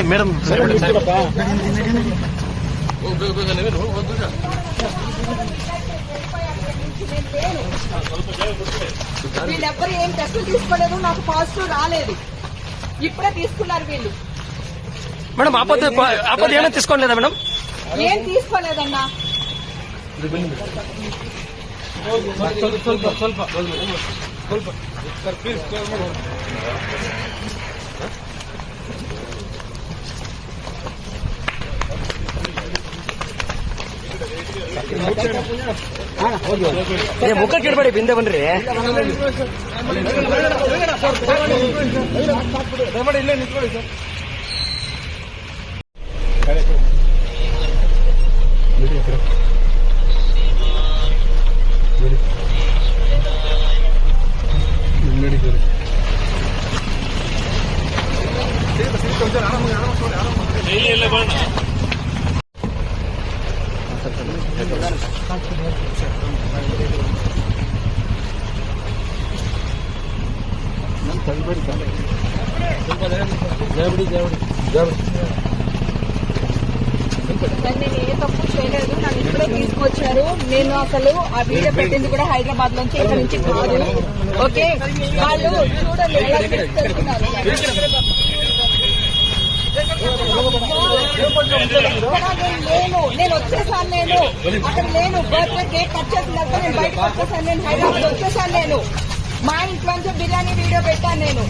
Madam వీళ్ళెవ్వరు ఏం టెస్టులు తీసుకోలేదు, నాకు పాజిటివ్ రాలేదు. ఇప్పుడే తీసుకున్నారు వీళ్ళు. మేడం ఆపత్తి ఏమైనా తీసుకోలేదా మేడం? ఏం తీసుకోలేదన్నా. ಮುಖ ಕಿಡ್ಬೇಡಿ ಬಿಂದೆ ಬನ್ರಿ. ಇಲ್ಲೇ ನಿಂತ್ಕೊಳ್ಳಿ ಸರ್. నేను ఏ తప్పు చేయలేదు, నన్ను ఇప్పుడే తీసుకొచ్చారు. నేను అసలు ఆ వీడియో పెట్టింది కూడా హైదరాబాద్ నుంచి, ఇక్కడ నుంచి కాదు. ఓకే, వాళ్ళు చూడండి ఎలా తీసుకెళ్తున్నారు. నేను వచ్చేసాను, నేను అక్కడ లేను. బర్త్డే కేక్ కట్ చేసిన తర్వాత నేను బయటకు వచ్చేసాను. నేను హైదరాబాద్ వచ్చేసాను. నేను మా ఇంట్లోంచి బిర్యానీ వీడియో పెట్టాను నేను.